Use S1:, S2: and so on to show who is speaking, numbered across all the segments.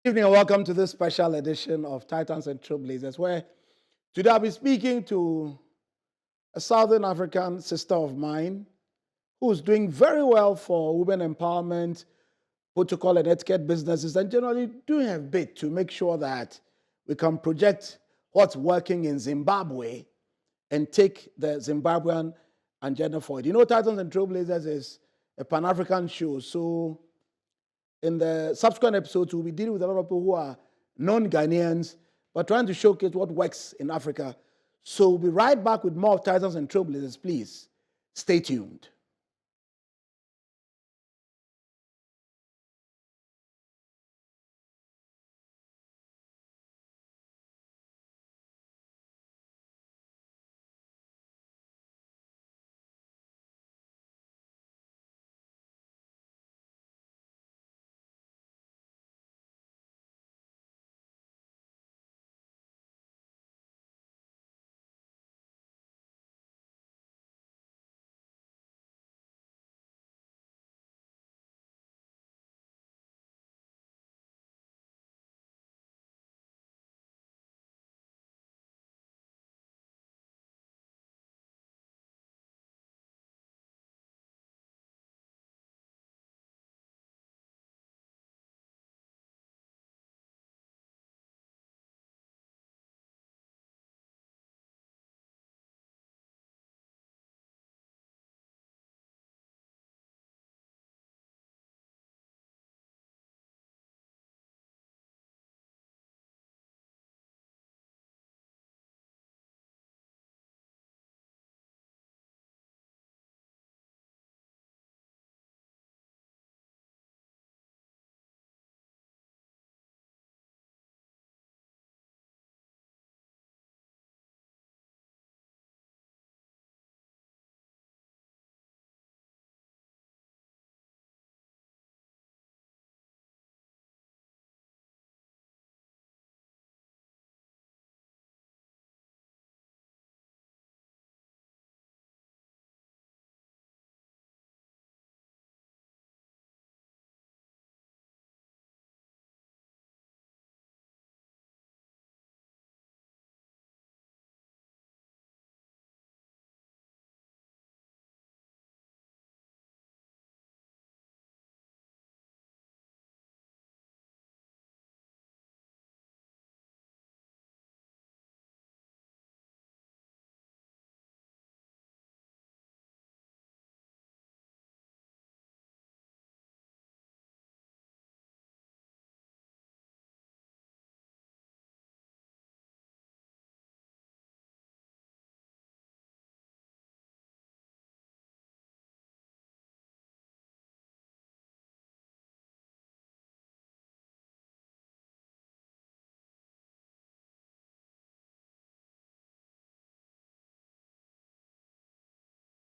S1: Good evening and welcome to this special edition of Titans and Trailblazers, where today I'll be speaking to a Southern African sister of mine who's doing very well for women empowerment, protocol and etiquette businesses, and generally doing a bit to make sure that we can project what's working in Zimbabwe and take the Zimbabwean agenda forward. You know, Titans and Trailblazers is a Pan-African show, so in the subsequent episodes, we'll be dealing with a lot of people who are non-Ghanaians, but trying to showcase what works in Africa. So we'll be right back with more of Titans and Trailblazers. Please stay tuned.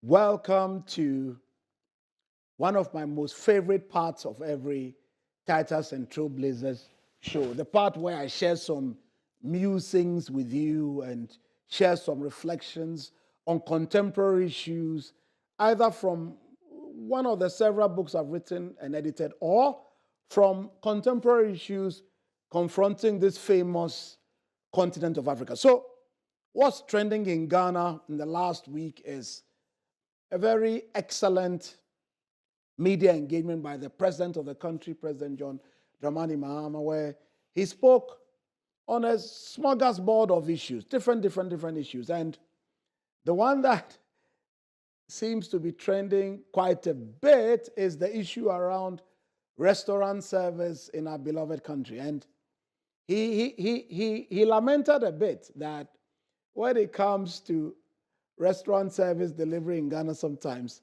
S1: Welcome to one of my most favorite parts of every Titans and Trailblazers show, the part where I share some musings with you and share some reflections on contemporary issues, either from one of the several books I've written and edited, or from contemporary issues confronting this famous continent of Africa. So, what's trending in Ghana in the last week is a very excellent media engagement by the president of the country, President John Dramani Mahama, where he spoke on a smorgasbord of issues, different issues. And the one that seems to be trending quite a bit is the issue around restaurant service in our beloved country. And he lamented a bit that when it comes to restaurant service delivery in Ghana sometimes,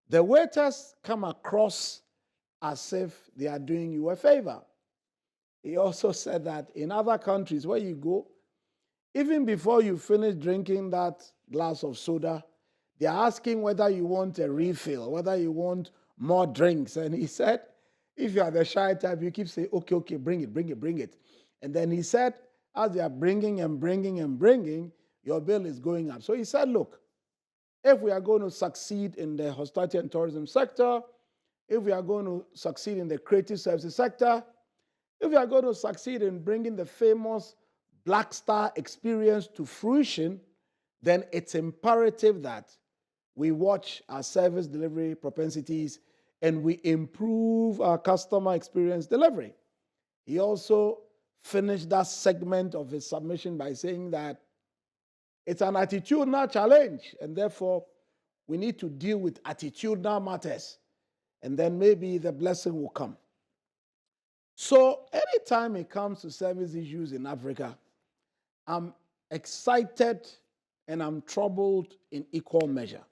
S1: the waiters come across as if they are doing you a favor. He also said that in other countries where you go, even before you finish drinking that glass of soda, they're asking whether you want a refill, whether you want more drinks. And he said, if you are the shy type, you keep saying, okay, bring it. And then he said, as they are bringing, your bill is going up. So he said, look, if we are going to succeed in the hospitality and tourism sector, if we are going to succeed in the creative services sector, If you are going to succeed in bringing the famous Black Star experience to fruition, then it's imperative that we watch our service delivery propensities and we improve our customer experience delivery. He also finished that segment of his submission by saying that it's an attitudinal challenge, and therefore we need to deal with attitudinal matters, and then maybe the blessing will come. So anytime it comes to service issues in Africa, I'm excited and I'm troubled in equal measure.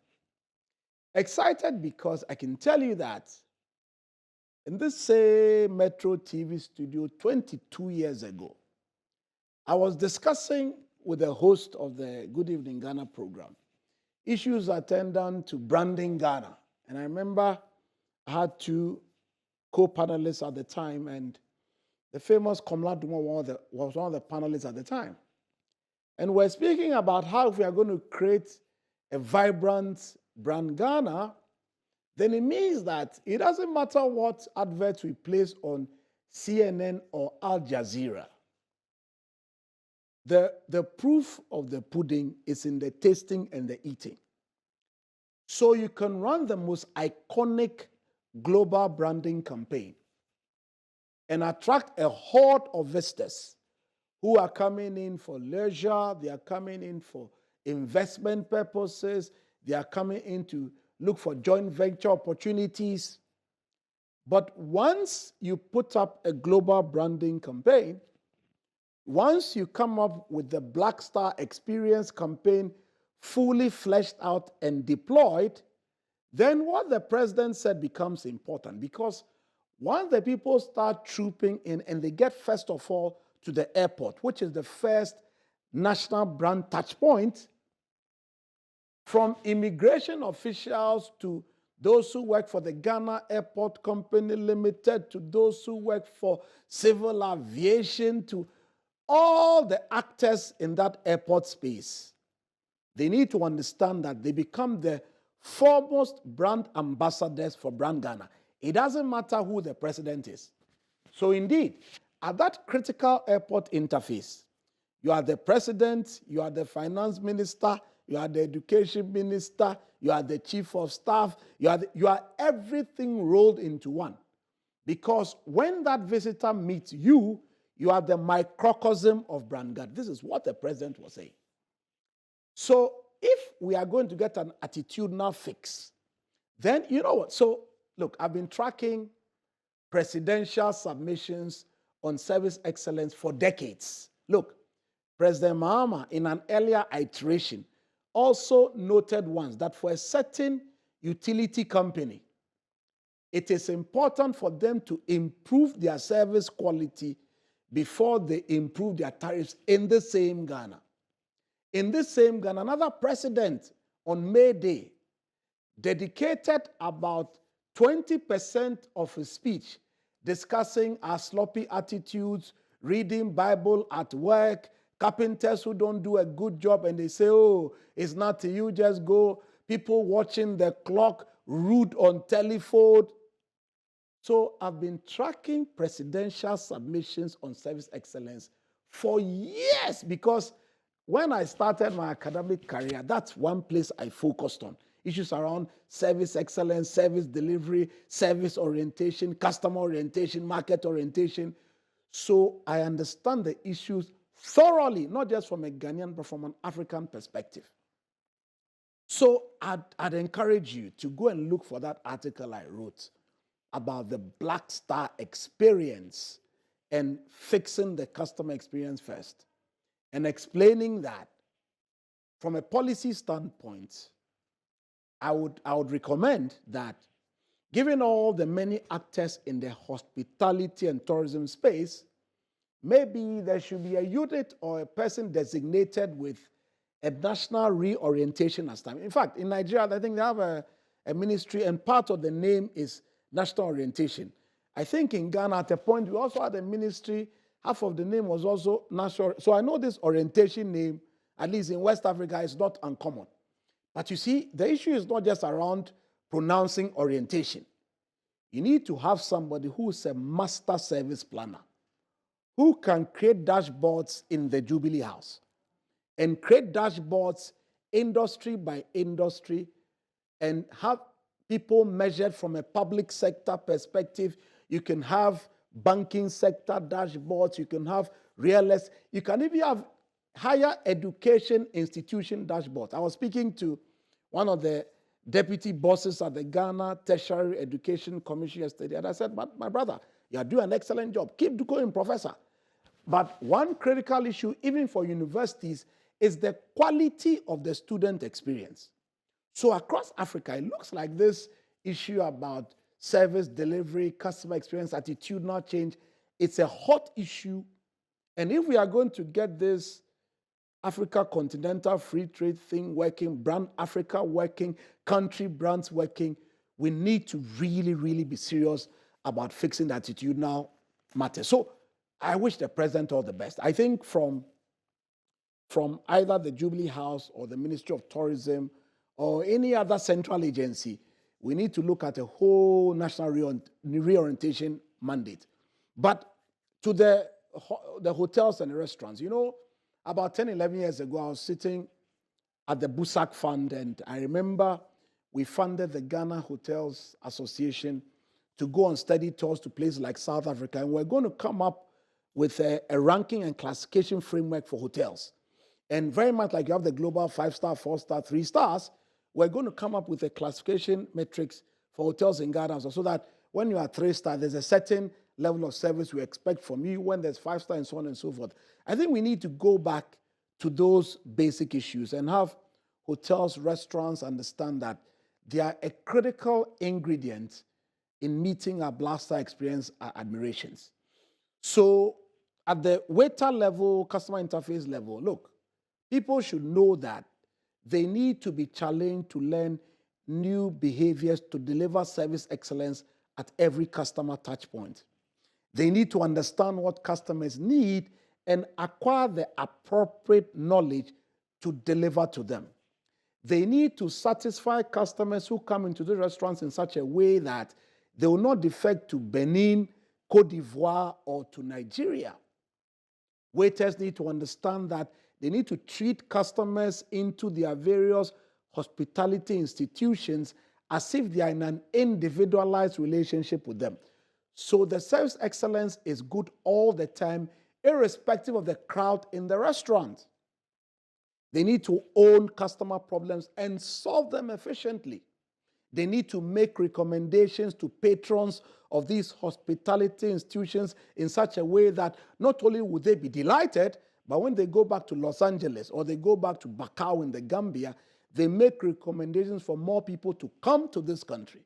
S1: Excited because I can tell you that in this same Metro TV studio 22 years ago, I was discussing with the host of the Good Evening Ghana program issues attendant to branding Ghana. And I remember I had two co-panelists at the time, and the famous Komla Duma was one of the panelists at the time. And we're speaking about how if we are going to create a vibrant brand Ghana, then it means that it doesn't matter what adverts we place on CNN or Al Jazeera. The proof of the pudding is in the tasting and the eating. So you can run the most iconic global branding campaign and attract a horde of visitors who are coming in for leisure, they are coming in for investment purposes, they are coming in to look for joint venture opportunities. But once you put up a global branding campaign, once you come up with the Black Star Experience campaign fully fleshed out and deployed, then what the president said becomes important, because once the people start trooping in and they get first of all to the airport, which is the first national brand touch point, from immigration officials to those who work for the Ghana Airport Company Limited, to those who work for civil aviation, to all the actors in that airport space, they need to understand that they become the foremost brand ambassadors for brand Ghana. It doesn't matter who the president is. So indeed, at that critical airport interface, you are the president, you are the finance minister, you are the education minister, you are the chief of staff, you are everything rolled into one. Because when that visitor meets you, you are the microcosm of brand Ghana. This is what the president was saying. So if we are going to get an attitudinal fix, then you know what? So look, I've been tracking presidential submissions on service excellence for decades. Look, President Mahama, in an earlier iteration, also noted once that for a certain utility company, it is important for them to improve their service quality before they improve their tariffs in the same Ghana. In this same Ghana, another president on May Day dedicated about 20% of his speech discussing our sloppy attitudes, reading Bible at work, carpenters who don't do a good job and they say, oh, it's nothing, you just go, people watching the clock, rude on telephone. So I've been tracking presidential submissions on service excellence for years, because when I started my academic career, that's one place I focused on. Issues around service excellence, service delivery, service orientation, customer orientation, market orientation. So I understand the issues thoroughly, not just from a Ghanaian, but from an African perspective. So I'd encourage you to go and look for that article I wrote about the Black Star experience and fixing the customer experience first, and explaining that from a policy standpoint, I would recommend that, given all the many actors in the hospitality and tourism space, maybe there should be a unit or a person designated with a national reorientation as time. In fact, in Nigeria, I think they have a ministry, and part of the name is national orientation. I think in Ghana, at a point, we also had a ministry, half of the name was also national. So I know this orientation name, at least in West Africa, is not uncommon. But you see, the issue is not just around pronouncing orientation. You need to have somebody who is a master service planner. who can create dashboards in the Jubilee House and create dashboards industry by industry and have people measured from a public sector perspective. You can have banking sector dashboards, you can have real estate, you can even have higher education institution dashboards. I was speaking to one of the deputy bosses at the Ghana Tertiary Education Commission yesterday, and I said, but my brother, you are doing an excellent job. Keep going, professor. But one critical issue, even for universities, is the quality of the student experience. So across Africa, it looks like this issue about service delivery, customer experience, attitudinal change, it's a hot issue. And if we are going to get this Africa continental free trade thing working, brand Africa working, country brands working, we need to really, really be serious about fixing the attitudinal matter. So I wish the president all the best. I think from either the Jubilee House or the Ministry of Tourism or any other central agency, we need to look at a whole national reorientation mandate. But to the hotels and the restaurants, about 10, 11 years ago, I was sitting at the Busak Fund, and I remember we funded the Ghana Hotels Association to go on study tours to places like South Africa, and we're going to come up with a ranking and classification framework for hotels. And very much like you have the global 5-star, 4-star, 3 stars, we're going to come up with a classification matrix for hotels in Ghana so that when you are 3-star, there's a certain level of service we expect from you. When there's 5-star and so on and so forth. I think we need to go back to those basic issues and have hotels, restaurants understand that they are a critical ingredient in meeting our blaster experience admirations. So at the waiter level, customer interface level, look, people should know that they need to be challenged to learn new behaviors to deliver service excellence at every customer touch point. They need to understand what customers need and acquire the appropriate knowledge to deliver to them. They need to satisfy customers who come into the restaurants in such a way that they will not defect to Benin, Cote d'Ivoire, or to Nigeria. Waiters need to understand that they need to treat customers into their various hospitality institutions as if they are in an individualized relationship with them. So the service excellence is good all the time, irrespective of the crowd in the restaurant. They need to own customer problems and solve them efficiently. They need to make recommendations to patrons of these hospitality institutions in such a way that not only would they be delighted, but when they go back to Los Angeles or they go back to Bakau in the Gambia, they make recommendations for more people to come to this country.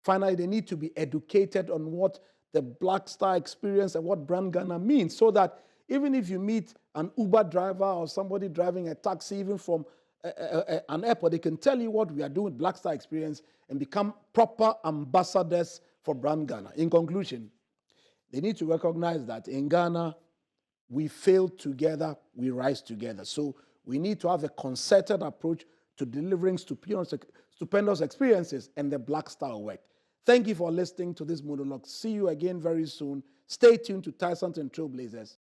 S1: Finally, they need to be educated on what the Black Star experience and what Brand Ghana means, so that even if you meet an Uber driver or somebody driving a taxi, even from an airport, they can tell you what we are doing with Black Star experience and become proper ambassadors for Brand Ghana. In conclusion, they need to recognize that in Ghana, we fail together, we rise together. So we need to have a concerted approach to delivering stupendous experiences, and the Black Star work. Thank you for listening to this monologue. See you again very soon. Stay tuned to Tysons and Trailblazers.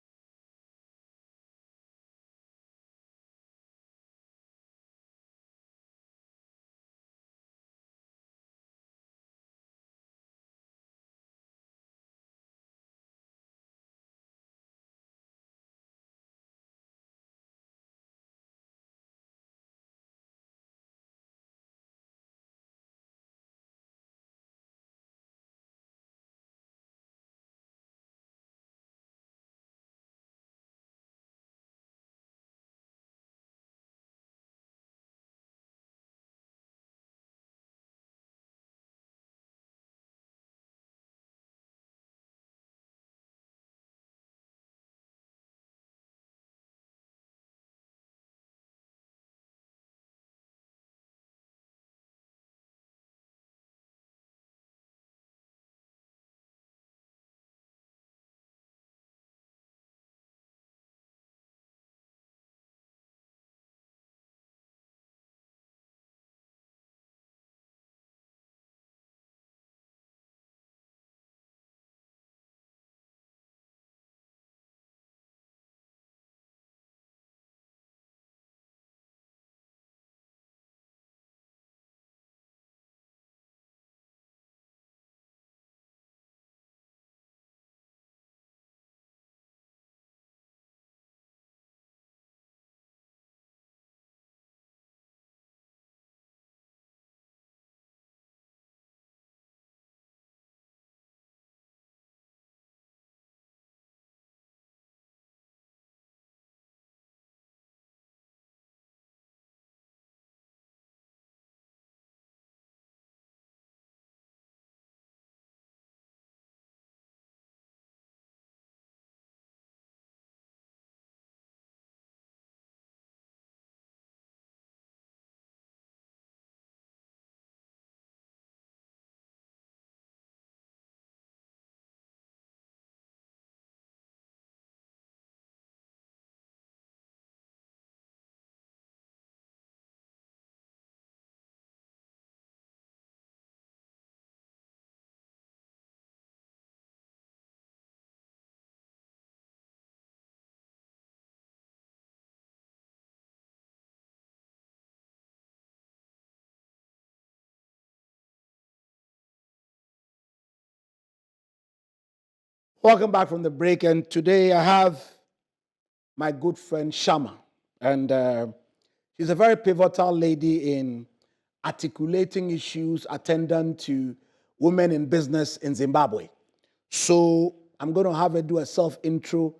S1: Welcome back from the break. And today I have my good friend Shama. And she's a very pivotal lady in articulating issues attendant to women in business in Zimbabwe. So I'm going to have her do a self intro,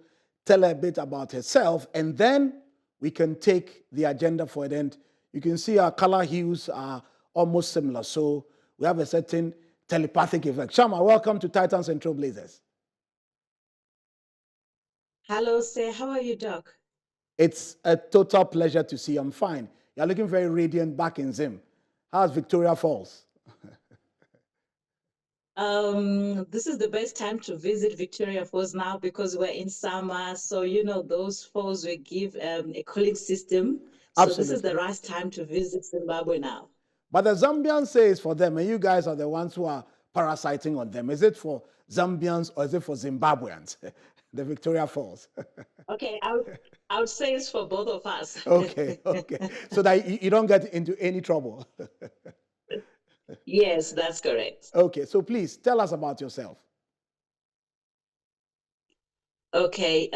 S1: tell her a bit about herself, and then we can take the agenda for it. And you can see our color hues are almost similar. So we have a certain telepathic effect. Shama, welcome to Titans and Trailblazers.
S2: Hello, sir. How are you, Doc?
S1: It's a total pleasure to see you. I'm fine. You're looking very radiant back in Zim. How's Victoria Falls?
S2: This is the best time to visit Victoria Falls now because we're in summer. So, you know, those falls will give a cooling system. So this is the
S1: Absolutely.
S2: right time to visit Zimbabwe now.
S1: But the Zambians say it's for them, and you guys are the ones who are parasiting on them. Is it for Zambians or is it for Zimbabweans? The Victoria Falls.
S2: Okay, I would say it's for both of us.
S1: Okay, okay. So that you don't get into any trouble.
S2: Yes, that's correct.
S1: Okay, so please tell us about yourself.
S2: Okay,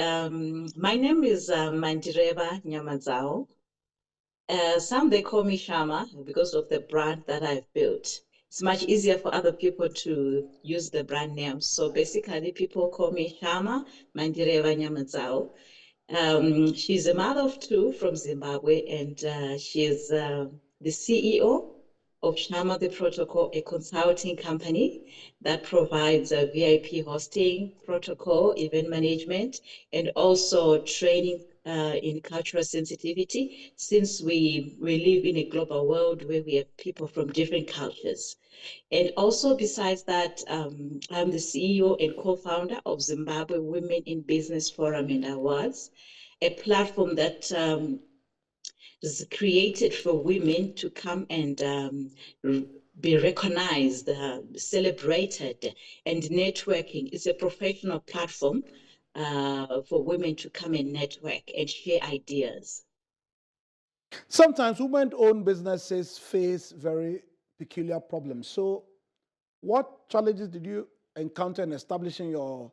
S2: my name is Mandireba Nyamadzao. Some they call me Shama because of the brand that I've built. It's much easier for other people to use the brand name. So basically, people call me Shama Mandireva Nyamadzao. She's a mother of two from Zimbabwe, and she's the CEO of Shama the Protocol, a consulting company that provides VIP hosting, protocol, event management, and also training in cultural sensitivity, since we live in a global world where we have people from different cultures. And also, besides that, I'm the CEO and co-founder of Zimbabwe Women in Business Forum and Awards, a platform that is created for women to come and be recognized, celebrated, and networking. It's a professional platform for women to come and network and share ideas.
S1: Sometimes women owned businesses face very peculiar problems. So, what challenges did you encounter in establishing your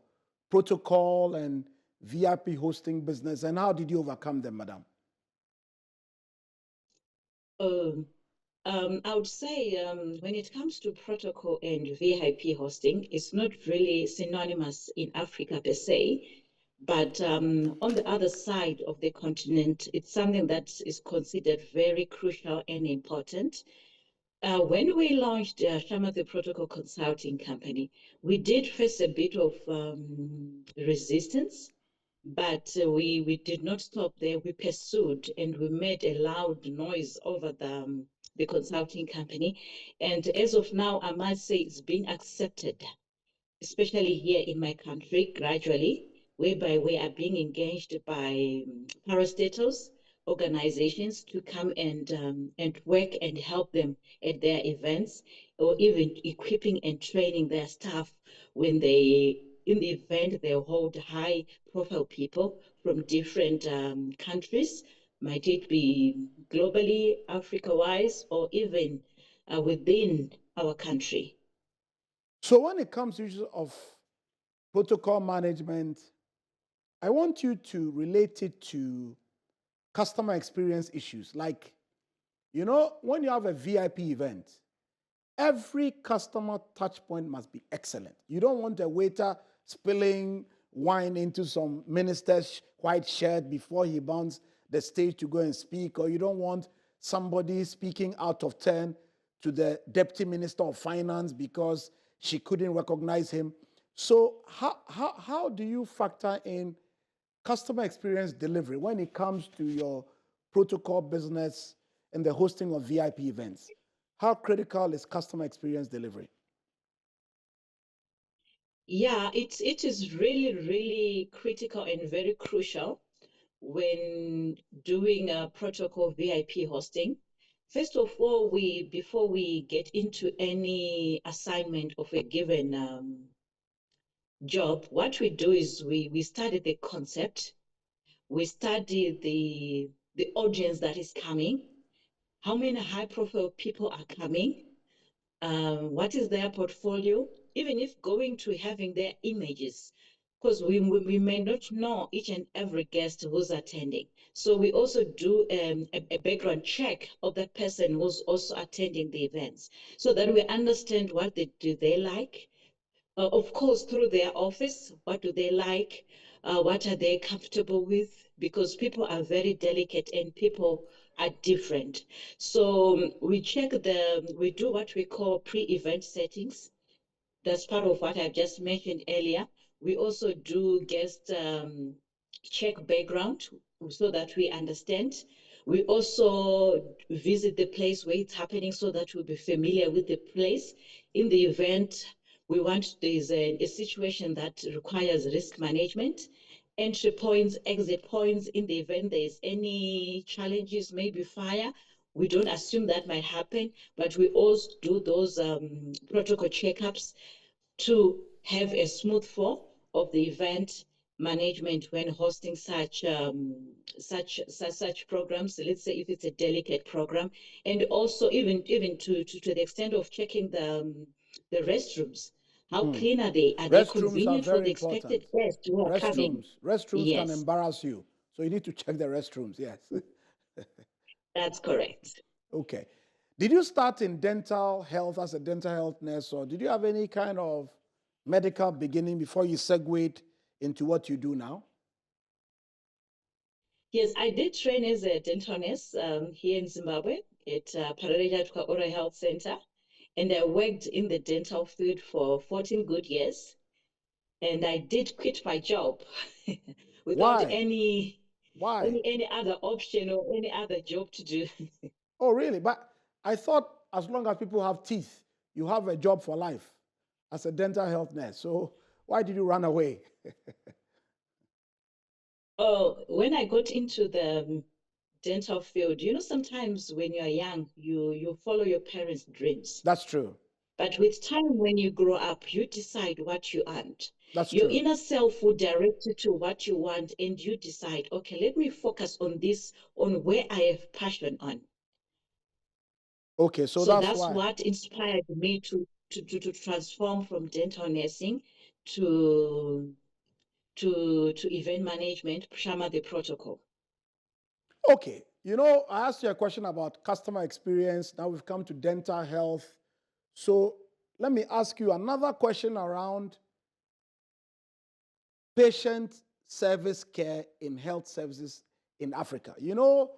S1: protocol and VIP hosting business, and how did you overcome them, madam?
S2: Um, I would say when it comes to protocol and VIP hosting, it's not really synonymous in Africa per se, but on the other side of the continent, it's something that is considered very crucial and important. When we launched Shama the Protocol Consulting Company, we did face a bit of resistance, but we did not stop there. We pursued and we made a loud noise over the consulting company. And as of now, I must say it's been accepted, especially here in my country, gradually, whereby we are being engaged by parastatals organizations to come and work and help them at their events, or even equipping and training their staff when they in the event they hold high profile people from different countries, might it be globally, Africa wise, or even within our country.
S1: So, when it comes to issues of protocol management, I want you to relate it to customer experience issues. Like, when you have a VIP event, every customer touch point must be excellent. You don't want a waiter spilling wine into some minister's white shirt before he bounds the stage to go and speak, or you don't want somebody speaking out of turn to the deputy minister of finance because she couldn't recognize him. So, how do you factor in customer experience delivery when it comes to your protocol business and the hosting of VIP events? How critical is customer experience delivery?
S2: Yeah, it is really critical and very crucial when doing a protocol VIP hosting. First of all, we before we get into any assignment of a given job, what we do is we study the concept, we study the audience that is coming, how many high profile people are coming, what is their portfolio, even if going to having their images. because we may not know each and every guest who's attending. So we also do a background check of that person who's also attending the events so that we understand what they like. Of course, through their office, what do they like? What are they comfortable with? Because people are very delicate and people are different. So we do what we call pre-event settings. That's part of what I've just mentioned earlier. We also do guest check background so that we understand. We also visit the place where it's happening so that we'll be familiar with the place. In the event, there's a situation that requires risk management, entry points, exit points. In the event there's any challenges, maybe fire, we don't assume that might happen, but we also do those protocol checkups to have a smooth flow of the event management when hosting such programs. Let's say if it's a delicate program, and also even to the extent of checking the restrooms. How clean are they? Are they
S1: Restrooms are
S2: convenient for
S1: very
S2: the
S1: important.
S2: expected guests who are coming?
S1: Restrooms can
S2: Yes,
S1: embarrass you. So you need to check the restrooms, yes.
S2: that's correct.
S1: Okay. Did you start in dental health as a dental health nurse, or did you have any kind of medical beginning before you segued into what you do now?
S2: Yes, I did train as a dental nurse here in Zimbabwe at Pararejatwa Oral Health Center. And I worked in the dental field for 14 good years. And I did quit my job without
S1: Why? Why?
S2: any other option or any other job to do.
S1: Oh, really? But I thought as long as people have teeth, you have a job for life as a dental health nurse. So why did you run away?
S2: Oh, when I got into the dental field, sometimes when you're young, you follow your parents' dreams.
S1: That's true.
S2: But with time, when you grow up, you decide what you want.
S1: That's
S2: Your
S1: true.
S2: inner self will direct you to what you want, and you decide, okay, let me focus on this, on where I have passion on.
S1: Okay, so
S2: So
S1: that's
S2: that's
S1: why.
S2: what inspired me to transform from dental nursing to to event management, Shama the protocol.
S1: Okay, you know, I asked you a question about customer experience. Now we've come to dental health. So let me ask you another question around patient service care in health services in Africa. You know,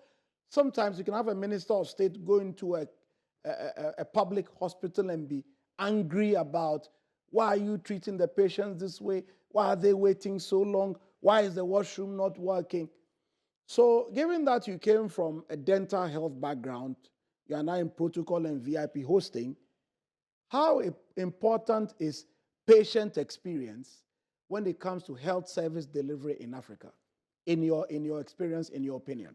S1: sometimes you can have a minister of state go into a public hospital and be angry about why are you treating the patients this way? Why are they waiting so long? Why is the washroom not working? So, given that you came from a dental health background, you are now in protocol and VIP hosting, how important is patient experience when it comes to health service delivery in Africa, in your experience, in your opinion?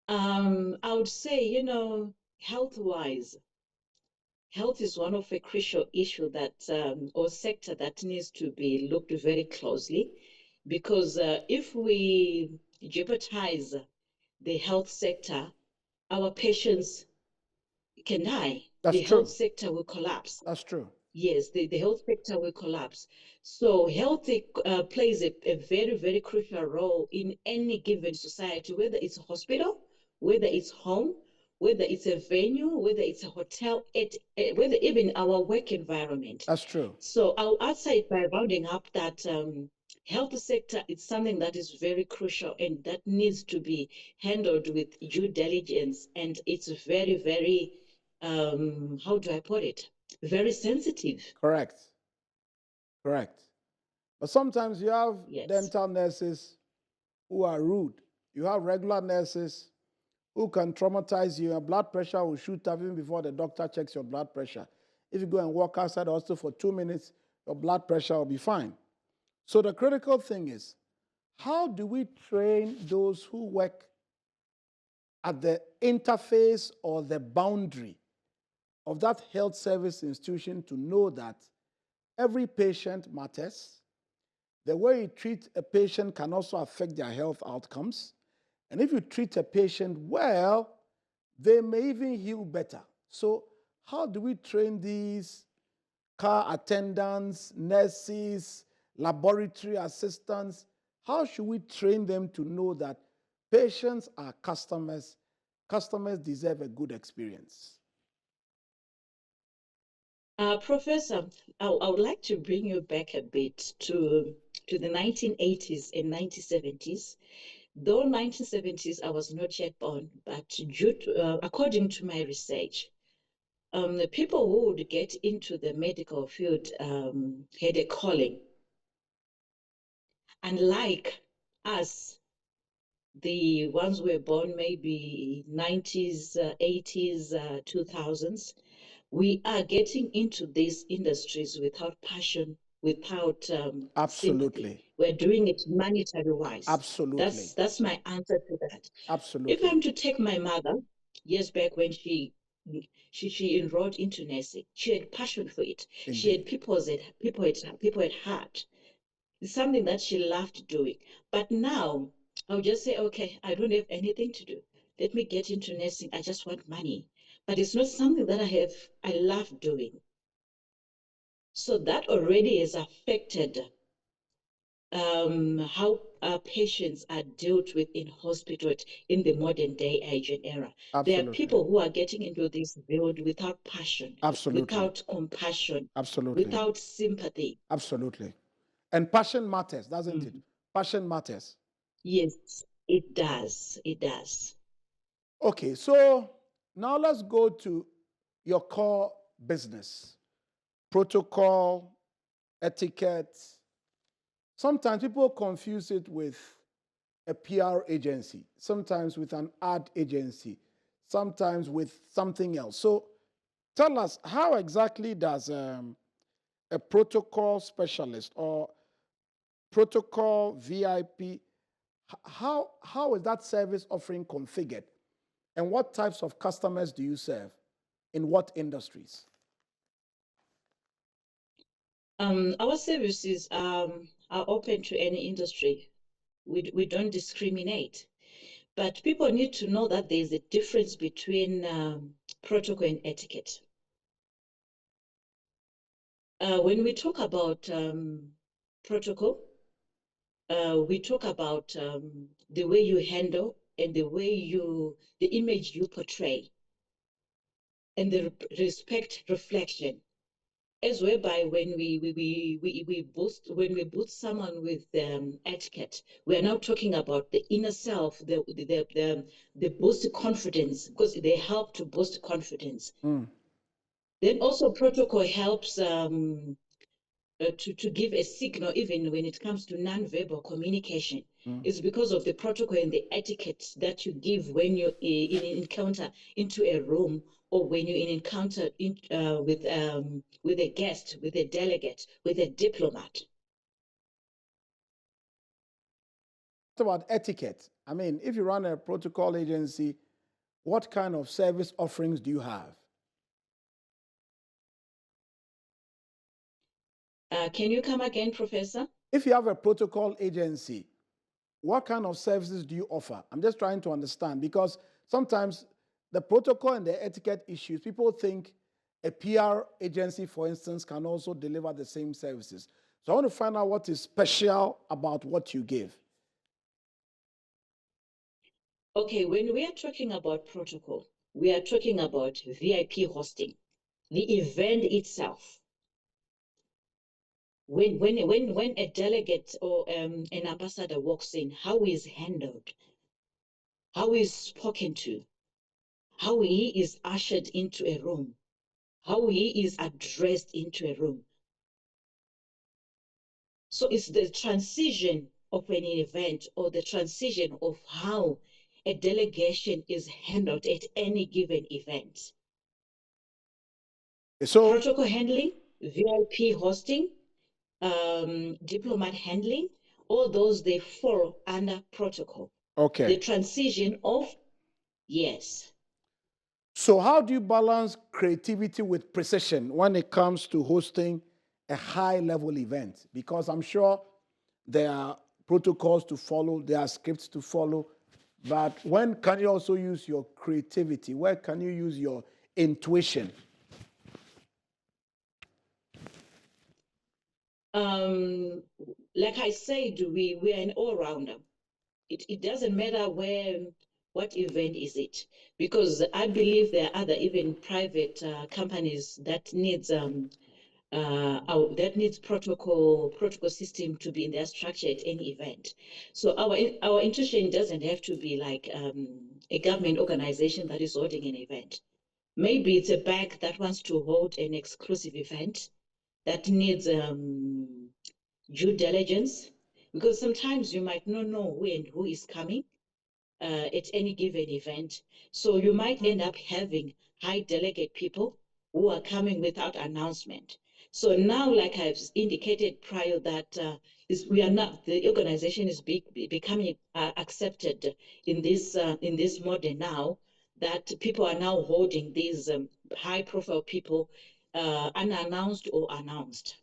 S2: I would say, health-wise, health is one of a crucial issue that or sector that needs to be looked very closely, because if we jeopardize the health sector, our patients can die.
S1: That's
S2: The health
S1: true.
S2: sector will collapse.
S1: That's true.
S2: Yes, the health sector will collapse. So health plays a very, very crucial role in any given society, whether it's a hospital, whether it's home, whether it's a venue, whether it's a hotel, whether even our work environment.
S1: That's true.
S2: So I'll outside by rounding up that health sector is something that is very crucial and that needs to be handled with due diligence. And it's very, very, how do I put it? Very sensitive.
S1: Correct. Correct. But sometimes you have
S2: Yes.
S1: dental nurses who are rude. You have regular nurses who can traumatize you. Your blood pressure will shoot up even before the doctor checks your blood pressure. If you go and walk outside the hospital for 2 minutes, your blood pressure will be fine. So the critical thing is, how do we train those who work at the interface or the boundary of that health service institution to know that every patient matters? The way you treat a patient can also affect their health outcomes. And if you treat a patient well, they may even heal better. So, how do we train these car attendants, nurses, laboratory assistants? How should we train them to know that patients are customers? Customers deserve a good experience.
S2: Professor, I would like to bring you back a bit to the 1980s and 1970s. Though 1970s I was not yet born, but according to my research, the people who would get into the medical field had a calling. Unlike us, the ones who were born maybe 90s, 80s, 2000s, we are getting into these industries without passion, without sympathy.
S1: Absolutely.
S2: We're doing it monetary wise.
S1: Absolutely.
S2: That's my answer to that.
S1: Absolutely.
S2: If I'm to take my mother, years back when she enrolled into nursing, she had passion for it. She had people at heart. It's something that she loved doing. But now I'll just say, okay, I don't have anything to do. Let me get into nursing. I just want money. But it's not something that I love doing. So that already has affected how patients are dealt with in hospitals in the modern day age and era. There are
S1: Absolutely.
S2: people who are getting into this field without passion,
S1: Absolutely.
S2: without compassion,
S1: Absolutely.
S2: without sympathy.
S1: Absolutely. And passion matters, doesn't it? Passion matters.
S2: Yes, it does. It does.
S1: Okay, so now let's go to your core business. Protocol, etiquette. Sometimes people confuse it with a PR agency, sometimes with an ad agency, sometimes with something else. So tell us, how exactly does a protocol specialist or protocol VIP, how is that service offering configured? And what types of customers do you serve? In what industries?
S2: Our services are open to any industry. We don't discriminate. But people need to know that there's a difference between protocol and etiquette. When we talk about protocol, we talk about the way you handle and the image you portray, and the respect reflection, as whereby when we boost someone with etiquette, we are now talking about the inner self, the boost confidence, because they help to boost confidence. Then also protocol helps to give a signal, even when it comes to non-verbal communication. It's because of the protocol and the etiquette that you give when you in an encounter into a room, or when you in encounter with a guest, with a delegate, with a diplomat.
S1: What about etiquette? I mean, if you run a protocol agency, what kind of service offerings do you have?
S2: Can you come again, Professor?
S1: If you have a protocol agency, what kind of services do you offer? I'm just trying to understand, because sometimes the protocol and the etiquette issues, people think a PR agency, for instance, can also deliver the same services. So I want to find out what is special about what you give.
S2: Okay, when we are talking about protocol, we are talking about VIP hosting, the event itself. When a delegate or an ambassador walks in, how he is handled, how he is spoken to, how he is ushered into a room, how he is addressed into a room. So it's the transition of an event, or the transition of how a delegation is handled at any given event.
S1: So,
S2: protocol handling, VIP hosting, diplomat handling, all those, they fall under protocol.
S1: okay.
S2: The transition of, yes.
S1: So how do you balance creativity with precision when it comes to hosting a high-level event? Because I'm sure there are protocols to follow, there are scripts to follow, but when can you also use your creativity? Where can you use your intuition?
S2: Um, like I said, we are an all-rounder. It doesn't matter what event is it, because I believe there are other even private companies that needs protocol system to be in their structure at any event. So our institution doesn't have to be like a government organization that is holding an event. Maybe it's a bank that wants to hold an exclusive event that needs due diligence, because sometimes you might not know when who is coming at any given event. So you might end up having high delegate people who are coming without announcement. So now, like I've indicated prior, that we are not, the organization is becoming accepted in this model now, that people are now holding these high profile people unannounced or announced.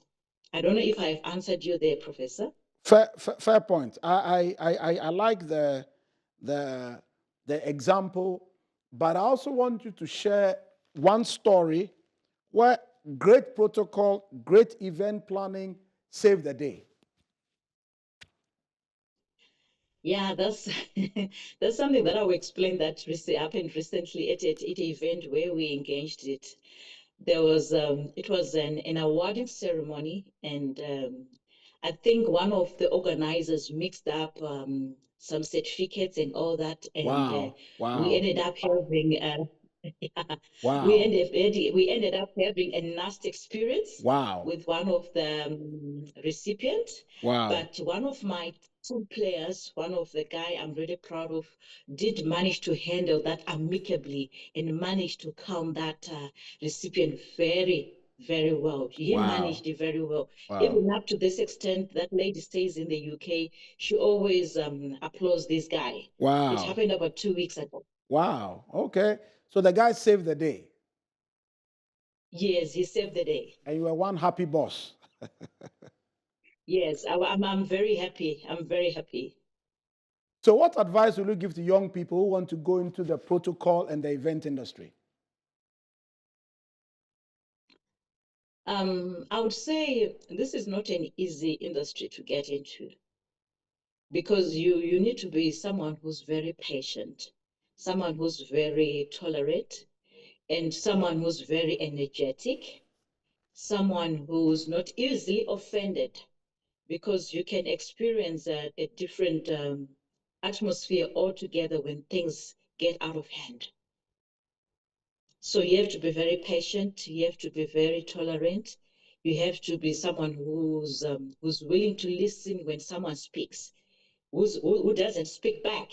S2: I don't know if I've answered you there, Professor.
S1: Fair point. I like the the example, but I also want you to share one story where great protocol, great event planning saved the day.
S2: Yeah, that's that's something that I will explain that happened recently at an event where we engaged it. There was it was an awarding ceremony, and I think one of the organizers mixed up some certificates and all that, and
S1: Wow,
S2: we
S1: wow,
S2: ended up having yeah,
S1: wow,
S2: we ended up having a nasty experience
S1: wow,
S2: with one of the recipients.
S1: wow,
S2: But one of my team players, one of the guy I'm really proud of, did manage to handle that amicably and managed to calm that recipient very, very well. He
S1: wow,
S2: managed it very well.
S1: wow,
S2: Even up to this extent, that lady stays in the UK. She always applauds this guy. It
S1: wow,
S2: happened about 2 weeks ago.
S1: wow. Okay. So the guy saved the day,
S2: Yes, he saved the day.
S1: and you were one happy boss.
S2: Yes, I'm very happy. I'm very happy.
S1: So, what advice will you give to young people who want to go into the protocol and the event industry?
S2: I would say this is not an easy industry to get into, because you need to be someone who's very patient, someone who's very tolerant, and someone who's very energetic, someone who's not easily offended, because you can experience a different atmosphere altogether when things get out of hand. So you have to be very patient. You have to be very tolerant. You have to be someone who's willing to listen when someone speaks, who doesn't speak back.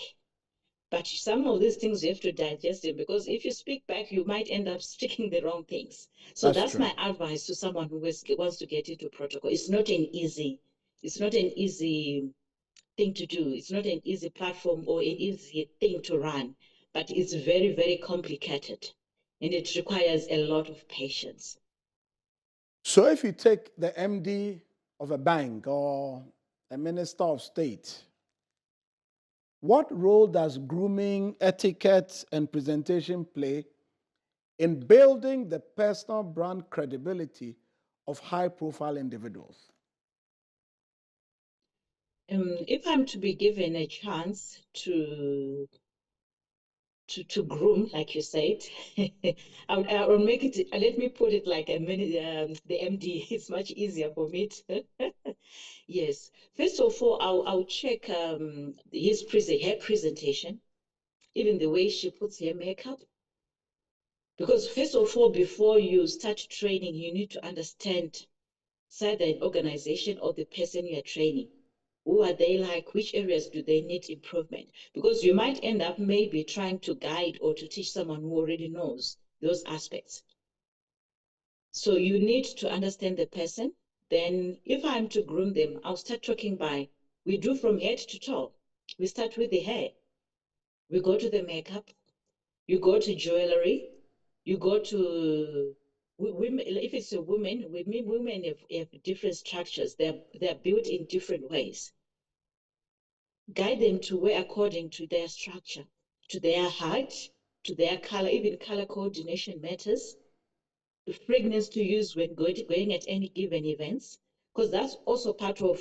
S2: But some of these things you have to digest it, because if you speak back, you might end up speaking the wrong things. So
S1: That's
S2: that's
S1: true.
S2: my advice to someone who wants to get into protocol. It's not an easy thing to do. It's not an easy platform or an easy thing to run, but it's very, very complicated, and it requires a lot of patience.
S1: So, if you take the MD of a bank or a minister of state, what role does grooming, etiquette, and presentation play in building the personal brand credibility of high profile individuals?
S2: If I'm to be given a chance to groom, like you said, I will make it. Let me put it like a minute. The MD. It's much easier for me to. Yes. First of all, I'll check her presentation, even the way she puts her makeup. Because first of all, before you start training, you need to understand either an organization or the person you are training. Who are they like? Which areas do they need improvement? Because you might end up maybe trying to guide or to teach someone who already knows those aspects. So you need to understand the person. Then if I'm to groom them, I'll start talking by, we do from head to toe. We start with the hair. We go to the makeup. You go to jewelry. You go to women. If it's a woman, women have different structures. They're built in different ways. Guide them to wear according to their structure, to their height, to their color. Even color coordination matters. The fragrance to use when going at any given events. because that's also part of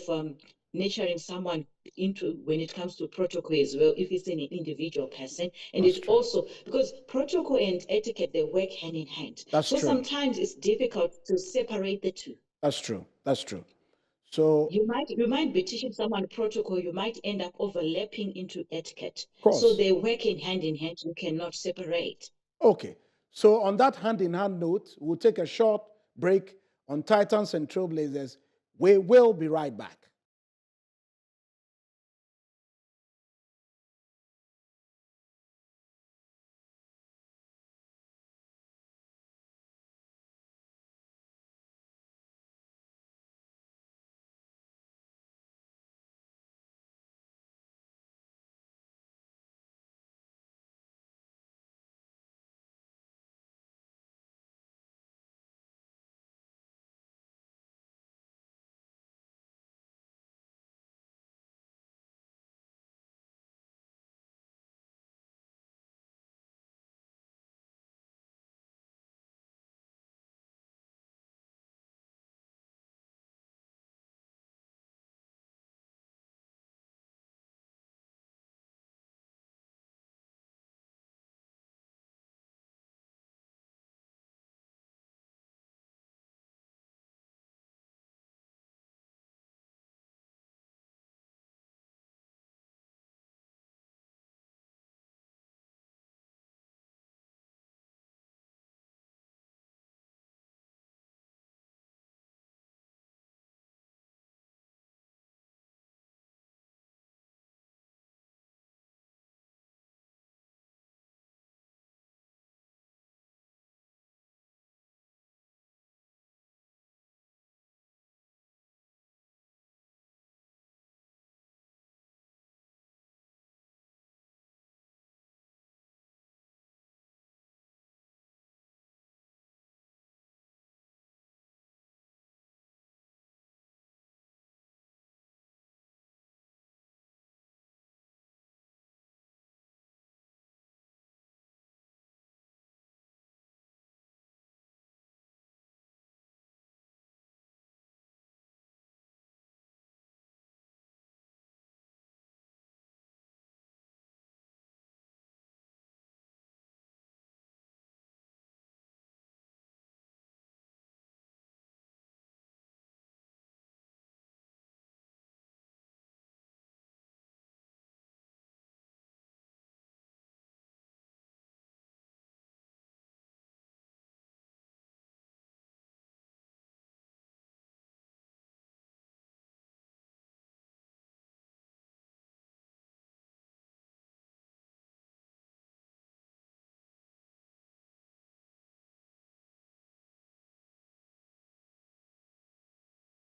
S2: nurturing someone into when it comes to protocol as well, if it's an individual person. And
S1: That's
S2: it
S1: true.
S2: also, because protocol and etiquette, they work hand in hand.
S1: That's
S2: So
S1: true.
S2: sometimes it's difficult to separate the two.
S1: That's true. That's true. So,
S2: You might be teaching someone protocol, you might end up overlapping into etiquette.
S1: of
S2: So
S1: course.
S2: they work in hand, you cannot separate.
S1: Okay. So, on that hand in hand note, we'll take a short break on Titans and Trailblazers. We will be right back.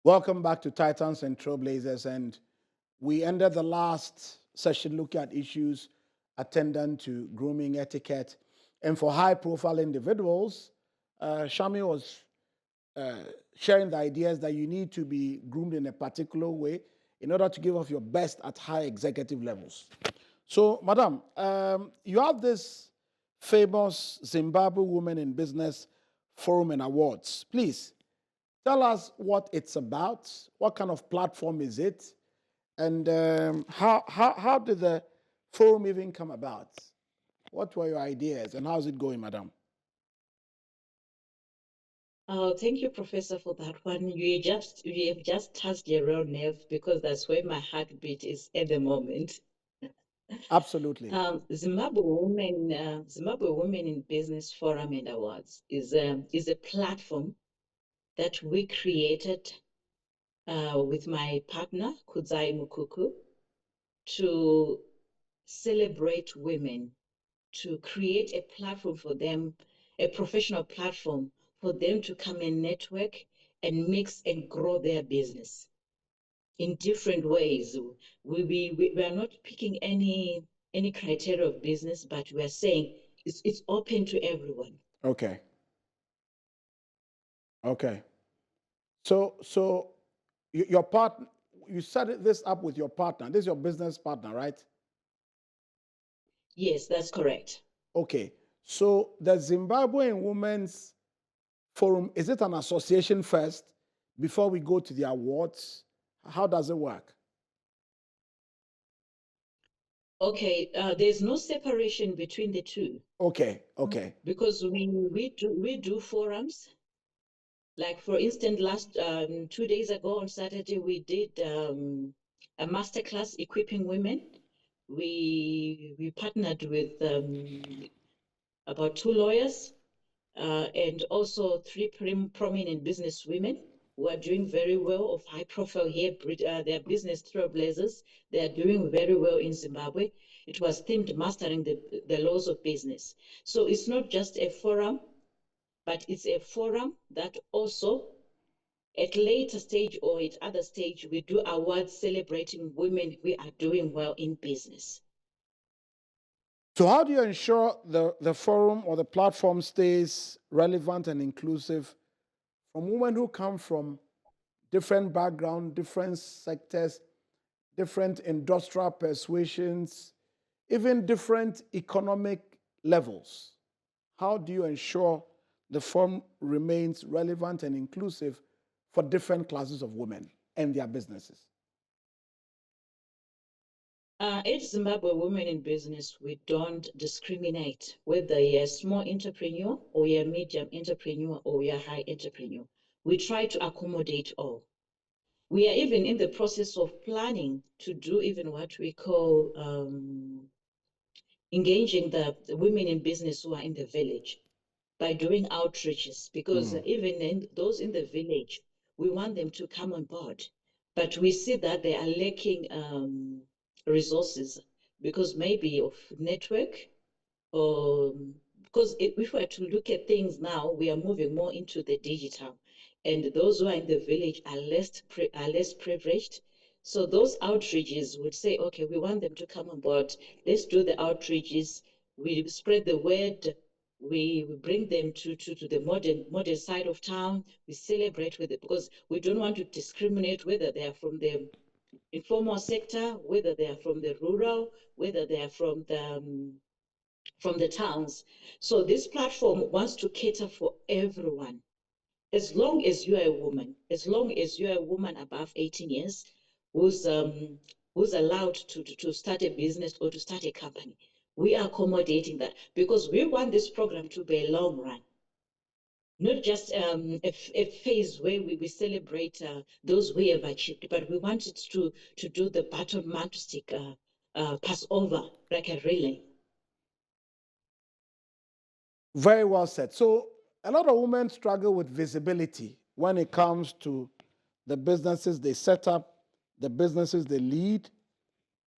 S1: Welcome back to Titans and Trailblazers. And we ended the last session looking at issues attendant to grooming etiquette. And for high profile individuals, Shami was uh, sharing the ideas that you need to be groomed in a particular way in order to give off your best at high executive levels. So, Madam, you have this famous Zimbabwe Women in Business Forum and Awards. Please tell us what it's about, what kind of platform is it, and how did the forum even come about? What were your ideas, and how's it going, Madam?
S2: Oh, thank you, Professor, for that one. You have just touched a real nerve because that's where my heartbeat is at the moment.
S1: Absolutely.
S2: Zimbabwe Women in Business Forum and Awards is a platform that we created with my partner Kudzai Mukuku to celebrate women, to create a platform for them, a professional platform for them to come and network and mix and grow their business in different ways. We are not picking any criteria of business, but we are saying it's open to everyone.
S1: Okay. Okay. So your partner, you set this up with your partner. This is your business partner, right?
S2: Yes, that's correct.
S1: Okay. So the Zimbabwean Women's Forum, is it an association first before we go to the awards? How does it work?
S2: Okay, there's no separation between the two
S1: Okay, okay.
S2: because we do forums. Like for instance, last 2 days ago on Saturday, we did a masterclass equipping women. We partnered with about 2 lawyers and also three prominent business women who are doing very well of high profile here. They're business trailblazers. They are doing very well in Zimbabwe. It was themed mastering the laws of business. So it's not just a forum, but it's a forum that also at later stage or at other stage, we do awards celebrating women who are doing well in business.
S1: So, how do you ensure the forum or the platform stays relevant and inclusive from women who come from different backgrounds, different sectors, different industrial persuasions, even different economic levels? How do you ensure the forum remains relevant and inclusive for different classes of women and their businesses?
S2: At Zimbabwe Women in Business, we don't discriminate whether you're a small entrepreneur or you're a medium entrepreneur or you're a high entrepreneur. We try to accommodate all. We are even in the process of planning to do even what we call engaging the women in business who are in the village by doing outreaches, because even in those in the village, we want them to come on board. But we see that they are lacking resources because maybe of network, or because if we were to look at things now, we are moving more into the digital, and those who are in the village are less privileged. So those outreaches would say, okay, we want them to come on board. Let's do the outreaches. We spread the word. We bring them to the modern side of town. We celebrate with it because we don't want to discriminate whether they are from the informal sector, whether they are from the rural, whether they are from the towns. So this platform wants to cater for everyone. As long as you are a woman, as long as you are a woman above 18 years who's allowed to start a business or to start a company, we are accommodating that because we want this program to be a long run, not just a phase where we celebrate those we have achieved, but we want it to do the baton man to stick pass over like a relay.
S1: Very well said. So, a lot of women struggle with visibility when it comes to the businesses they set up, the businesses they lead.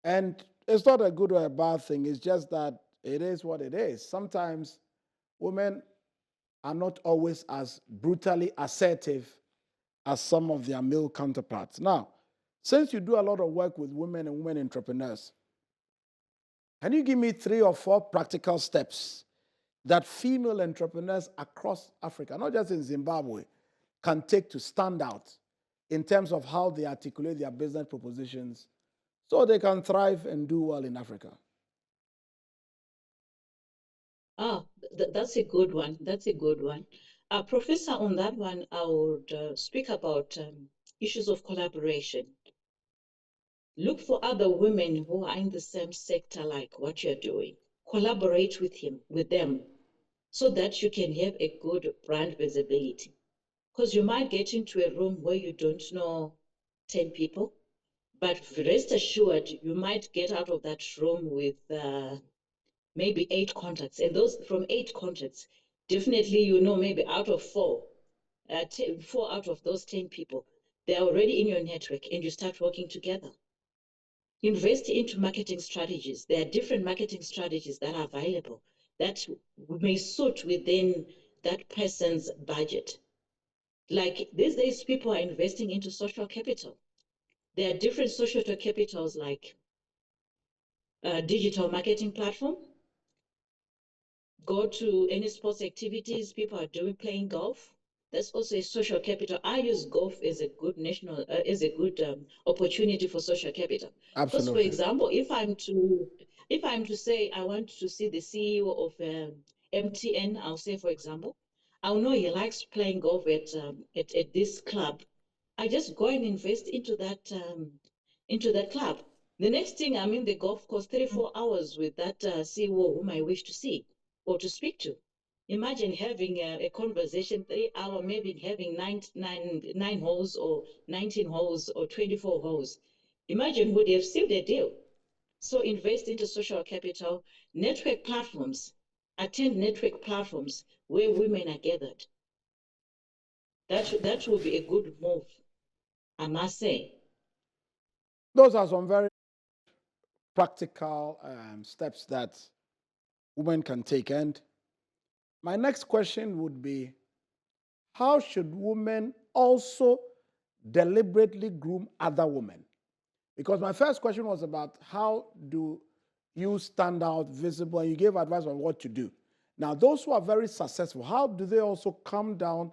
S1: And it's not a good or a bad thing, it's just that it is what it is. Sometimes women are not always as brutally assertive as some of their male counterparts. Now, since you do a lot of work with women and women entrepreneurs, can you give me 3 or 4 practical steps that female entrepreneurs across Africa, not just in Zimbabwe, can take to stand out in terms of how they articulate their business propositions so they can thrive and do well in Africa?
S2: That's a good one. That's a good one. Professor, on that one, I would speak about issues of collaboration. Look for other women who are in the same sector like what you're doing. Collaborate with them, so that you can have a good brand visibility. Because you might get into a room where you don't know 10 people, but rest assured, you might get out of that room with maybe 8 contacts. And those from 8 contacts, definitely maybe out of 4 out of those 10 people, they're already in your network and you start working together. Invest into marketing strategies. There are different marketing strategies that are available that may suit within that person's budget. Like these days, people are investing into social capital. There are different social capitals like digital marketing platform. Go to any sports activities people are doing, playing golf. That's also a social capital. I use golf as a good opportunity for social capital. Because, for
S1: Absolutely.
S2: example, if I'm to say I want to see the CEO of MTN, I'll say, for example, I'll know he likes playing golf at this club. I just go and invest into that club. The next thing, I'm in the golf course 3 4 hours with that CEO whom I wish to see or to speak to. Imagine having a conversation 3 hour, maybe having nine holes or 19 holes or 24 holes. Imagine would have sealed a deal. So invest into social capital, network platforms, attend network platforms where women are gathered. That will be a good move, I must say.
S1: Those are some very practical steps that women can take. And my next question would be, how should women also deliberately groom other women? Because my first question was about how do you stand out visible, and you gave advice on what to do. Now, those who are very successful, how do they also come down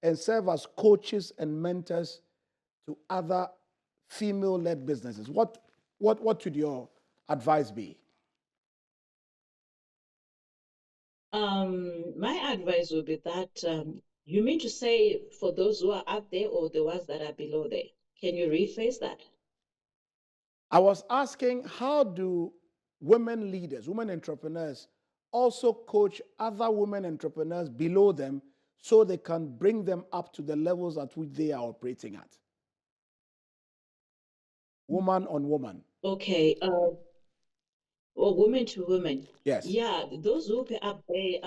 S1: and serve as coaches and mentors to other female-led businesses? What would your advice be?
S2: My advice would be that you mean to say for those who are up there or the ones that are below there? Can you rephrase that?
S1: I was asking, how do women leaders, women entrepreneurs, also coach other women entrepreneurs below them so they can bring them up to the levels at which they are operating at? Woman on woman.
S2: Okay, or women to women.
S1: Yes.
S2: Yeah, those who be up there,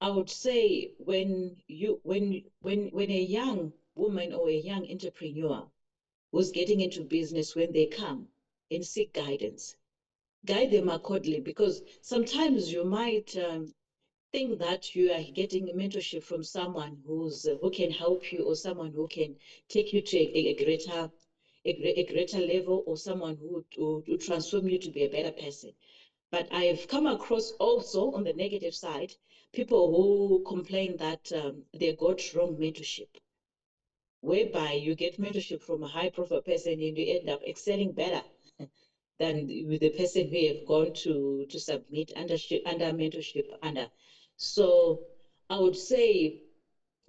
S2: I would say when a young woman or a young entrepreneur who's getting into business, when they come and seek guidance, guide them accordingly, because sometimes you might think that you are getting mentorship from someone who can help you, or someone who can take you to a greater level, or someone who would transform you to be a better person. But I've come across also on the negative side people who complain that they got wrong mentorship, whereby you get mentorship from a high profile person and you end up excelling better than with the person who have gone to submit under mentorship under. So I would say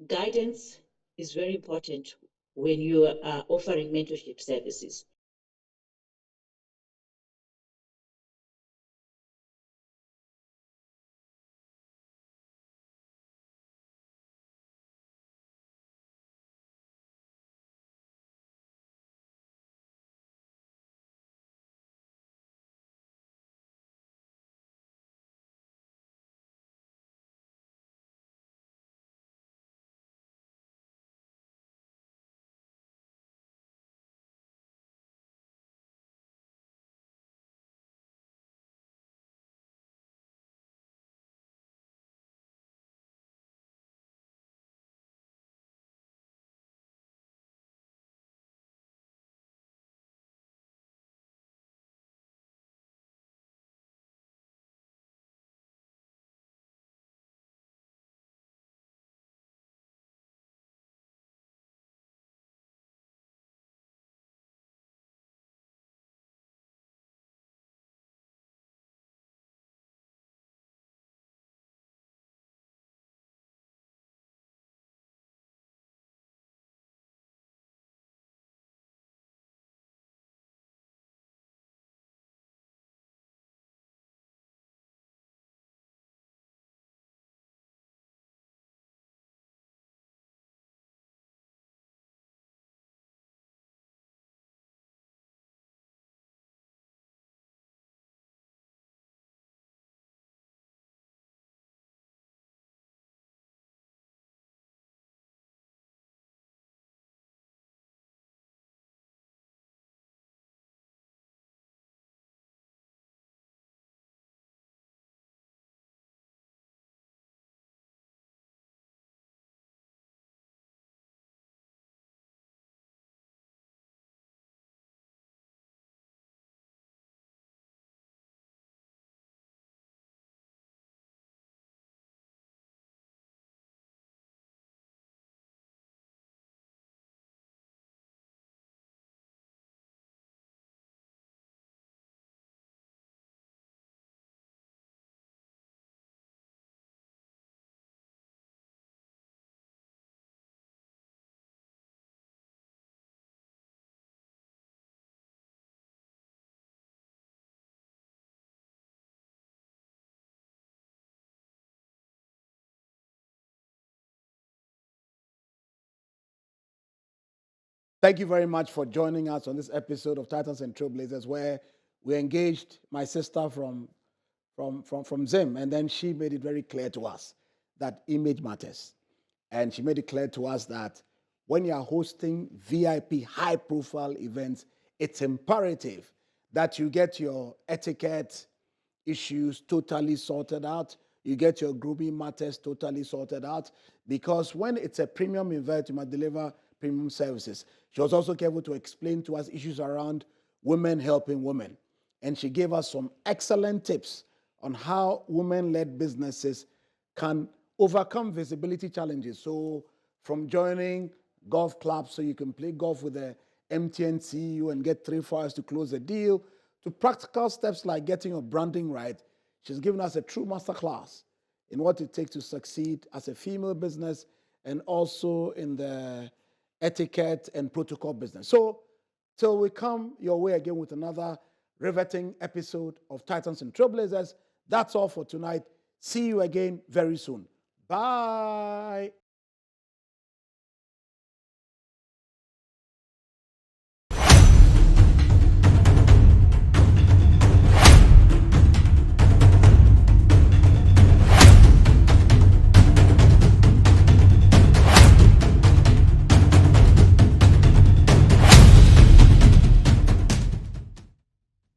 S2: guidance is very important when you are offering mentorship services.
S1: Thank you very much for joining us on this episode of Titans and Trailblazers, where we engaged my sister from Zim, and then she made it very clear to us that image matters. And she made it clear to us that when you are hosting VIP high profile events, it's imperative that you get your etiquette issues totally sorted out. You get your grooming matters totally sorted out, because when it's a premium event, you must deliver premium services. She was also careful to explain to us issues around women helping women. And she gave us some excellent tips on how women-led businesses can overcome visibility challenges. So from joining golf clubs so you can play golf with the MTN CEO and get 3 hours to close a deal, to practical steps like getting your branding right, she's given us a true masterclass in what it takes to succeed as a female business and also in the etiquette and protocol business. So till we come your way again with another riveting episode of Titans and Trailblazers, that's all for tonight. See you again very soon. Bye.